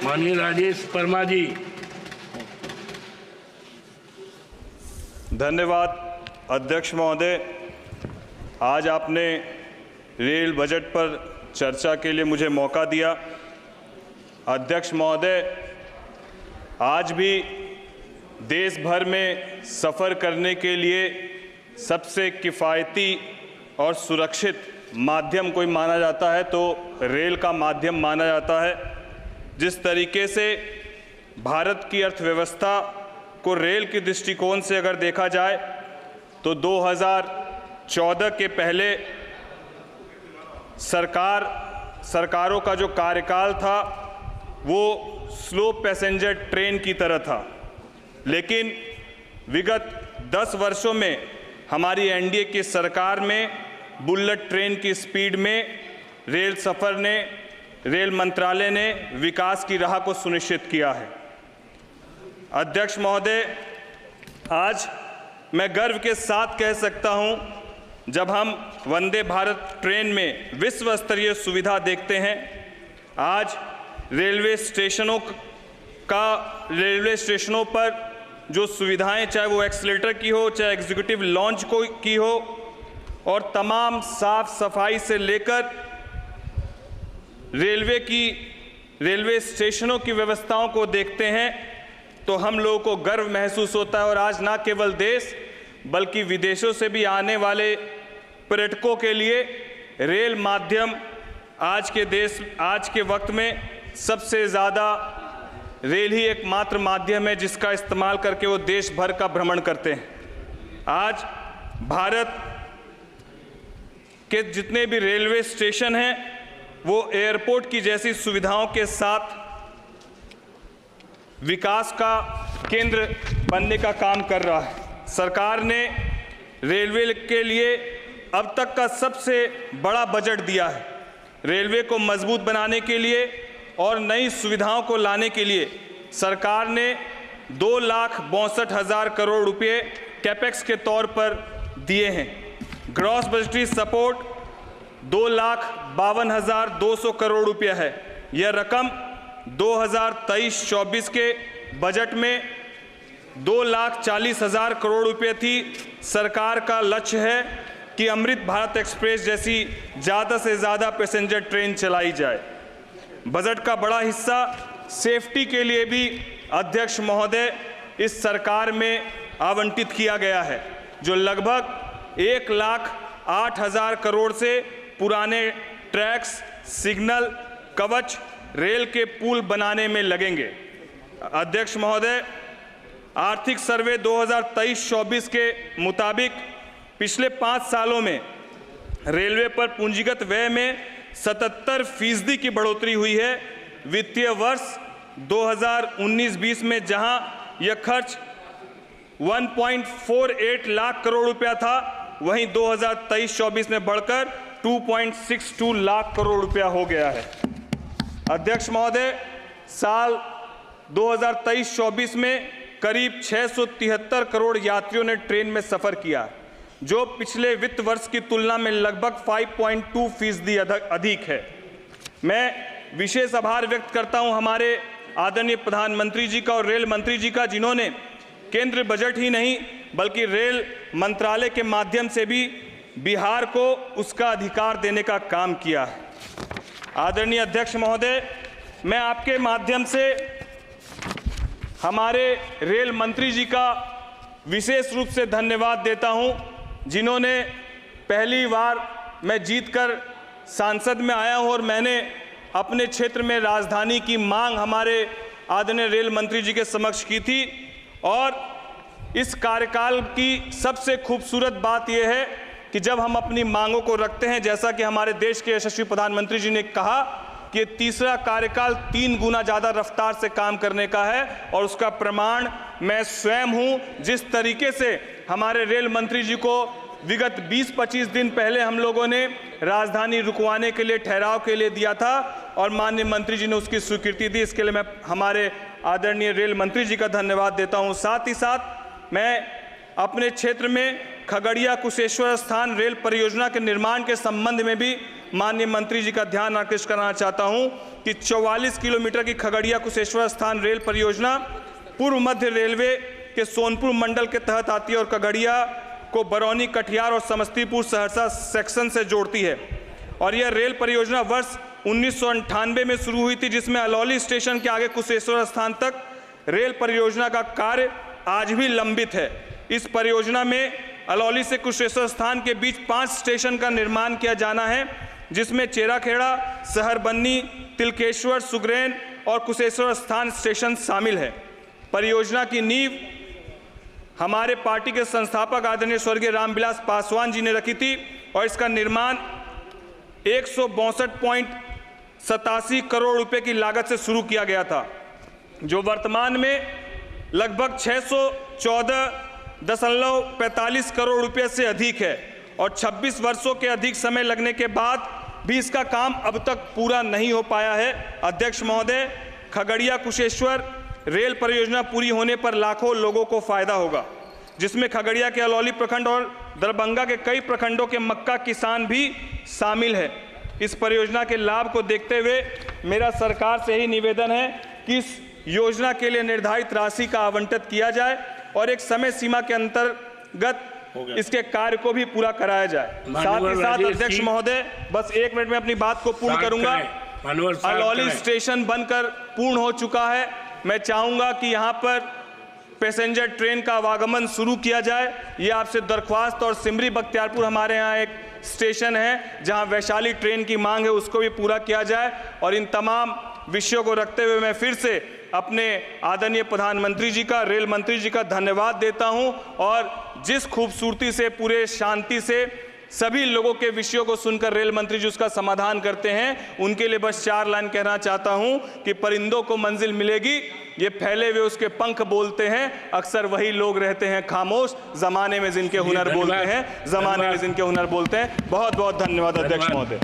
माननीय राजेश वर्मा जी। धन्यवाद अध्यक्ष महोदय। आज आपने रेल बजट पर चर्चा के लिए मुझे मौका दिया। अध्यक्ष महोदय, आज भी देश भर में सफ़र करने के लिए सबसे किफ़ायती और सुरक्षित माध्यम कोई माना जाता है तो रेल का माध्यम माना जाता है। जिस तरीके से भारत की अर्थव्यवस्था को रेल के दृष्टिकोण से अगर देखा जाए तो 2014 के पहले सरकारों का जो कार्यकाल था वो स्लो पैसेंजर ट्रेन की तरह था, लेकिन विगत 10 वर्षों में हमारी एनडीए की सरकार में बुलेट ट्रेन की स्पीड में रेल मंत्रालय ने विकास की राह को सुनिश्चित किया है। अध्यक्ष महोदय, आज मैं गर्व के साथ कह सकता हूं, जब हम वंदे भारत ट्रेन में विश्व स्तरीय सुविधा देखते हैं, आज रेलवे स्टेशनों पर जो सुविधाएं, चाहे वो एक्सीलरेटर की हो, चाहे एग्जीक्यूटिव लॉन्च की हो, और तमाम साफ सफाई से लेकर रेलवे स्टेशनों की व्यवस्थाओं को देखते हैं तो हम लोगों को गर्व महसूस होता है। और आज ना केवल देश बल्कि विदेशों से भी आने वाले पर्यटकों के लिए रेल माध्यम आज के वक्त में सबसे ज़्यादा रेल ही एकमात्र माध्यम है जिसका इस्तेमाल करके वो देश भर का भ्रमण करते हैं। आज भारत के जितने भी रेलवे स्टेशन हैं वो एयरपोर्ट की जैसी सुविधाओं के साथ विकास का केंद्र बनने का काम कर रहा है। सरकार ने रेलवे के लिए अब तक का सबसे बड़ा बजट दिया है। रेलवे को मजबूत बनाने के लिए और नई सुविधाओं को लाने के लिए सरकार ने 2,62,000 करोड़ रुपए कैपेक्स के तौर पर दिए हैं। ग्रॉस बजटरी सपोर्ट 2,52,200 करोड़ रुपया है। यह रकम 2023-24 के बजट में 2,40,000 करोड़ रुपये थी। सरकार का लक्ष्य है कि अमृत भारत एक्सप्रेस जैसी ज़्यादा से ज़्यादा पैसेंजर ट्रेन चलाई जाए। बजट का बड़ा हिस्सा सेफ्टी के लिए भी अध्यक्ष महोदय इस सरकार में आवंटित किया गया है, जो लगभग 1,08,000 करोड़ से पुराने ट्रैक्स, सिग्नल, कवच, रेल के पुल बनाने में लगेंगे। अध्यक्ष महोदय, आर्थिक सर्वे 2023-24 के मुताबिक पिछले 5 सालों में रेलवे पर पूंजीगत व्यय में 77% की बढ़ोतरी हुई है। वित्तीय वर्ष 2019-20 में जहां यह खर्च 1.48 लाख करोड़ रुपया था, वहीं 2023-24 में बढ़कर 2.62 लाख करोड़ रुपया हो गया है। अध्यक्ष महोदय, साल 2023-24 में करीब 673 करोड़ यात्रियों ने ट्रेन में सफ़र किया, जो पिछले वित्त वर्ष की तुलना में लगभग 5.2% अधिक है। मैं विशेष आभार व्यक्त करता हूं हमारे आदरणीय प्रधानमंत्री जी का और रेल मंत्री जी का, जिन्होंने केंद्र बजट ही नहीं बल्कि रेल मंत्रालय के माध्यम से भी बिहार को उसका अधिकार देने का काम किया है। आदरणीय अध्यक्ष महोदय, मैं आपके माध्यम से हमारे रेल मंत्री जी का विशेष रूप से धन्यवाद देता हूं, जिन्होंने पहली बार मैं जीतकर सांसद में आया हूं और मैंने अपने क्षेत्र में राजधानी की मांग हमारे आदरणीय रेल मंत्री जी के समक्ष की थी। और इस कार्यकाल की सबसे खूबसूरत बात यह है कि जब हम अपनी मांगों को रखते हैं, जैसा कि हमारे देश के यशस्वी प्रधानमंत्री जी ने कहा कि तीसरा कार्यकाल 3 गुना ज़्यादा रफ्तार से काम करने का है, और उसका प्रमाण मैं स्वयं हूं। जिस तरीके से हमारे रेल मंत्री जी को विगत 20-25 दिन पहले हम लोगों ने राजधानी रुकवाने के लिए, ठहराव के लिए दिया था और माननीय मंत्री जी ने उसकी स्वीकृति दी, इसके लिए मैं हमारे आदरणीय रेल मंत्री जी का धन्यवाद देता हूं। साथ ही साथ मैं अपने क्षेत्र में खगड़िया कुशेश्वर स्थान रेल परियोजना के निर्माण के संबंध में भी माननीय मंत्री जी का ध्यान आकृष्ट कराना चाहता हूं कि 44 किलोमीटर की खगड़िया कुशेश्वर स्थान रेल परियोजना पूर्व मध्य रेलवे के सोनपुर मंडल के तहत आती है और खगड़िया को बरौनी, कटिहार और समस्तीपुर सहरसा सेक्शन से जोड़ती है। और यह रेल परियोजना वर्ष 1998 में शुरू हुई थी, जिसमें अलौली स्टेशन के आगे कुशेश्वर स्थान तक रेल परियोजना का कार्य आज भी लंबित है। इस परियोजना में अलौली से कुशेश्वर स्थान के बीच 5 स्टेशन का निर्माण किया जाना है, जिसमें चेराखेड़ा, सहरबन्नी, तिलकेश्वर, सुगरेन और कुशेश्वर स्थान स्टेशन शामिल है। परियोजना की नींव हमारे पार्टी के संस्थापक आदरणीय स्वर्गीय रामविलास पासवान जी ने रखी थी और इसका निर्माण 162.87 करोड़ रुपए की लागत से शुरू किया गया था, जो वर्तमान में लगभग 614.45 करोड़ रुपए से अधिक है और 26 वर्षों के अधिक समय लगने के बाद भी इसका काम अब तक पूरा नहीं हो पाया है। अध्यक्ष महोदय, खगड़िया कुशेश्वर रेल परियोजना पूरी होने पर लाखों लोगों को फायदा होगा, जिसमें खगड़िया के अलौली प्रखंड और दरभंगा के कई प्रखंडों के मक्का किसान भी शामिल है। इस परियोजना के लाभ को देखते हुए मेरा सरकार से ही निवेदन है कि इस योजना के लिए निर्धारित राशि का आवंटन किया जाए और एक समय सीमा के अंतर्गत इसके कार्य को भी पूरा कराया जाए। साथ ही साथ अध्यक्ष महोदय, बस 1 मिनट में अपनी बात को पूर्ण करूंगा। अलौली स्टेशन बनकर पूर्ण हो चुका है। मैं चाहूंगा कि यहां पर पैसेंजर ट्रेन का आवागमन शुरू किया जाए। ये आपसे दरख्वास्त। और सिमरी बख्तियारपुर हमारे यहाँ एक स्टेशन है जहां वैशाली ट्रेन की मांग है, उसको भी पूरा किया जाए। और इन तमाम विषयों को रखते हुए मैं फिर से अपने आदरणीय प्रधानमंत्री जी का, रेल मंत्री जी का धन्यवाद देता हूं और जिस खूबसूरती से, पूरे शांति से सभी लोगों के विषयों को सुनकर रेल मंत्री जी उसका समाधान करते हैं, उनके लिए बस 4 लाइन कहना चाहता हूं कि परिंदों को मंजिल मिलेगी, ये फैले हुए उसके पंख बोलते हैं, अक्सर वही लोग रहते हैं खामोश, जमाने में जिनके हुनर बोलते हैं, जमाने में जिनके हुनर बोलते हैं। बहुत बहुत धन्यवाद अध्यक्ष महोदय।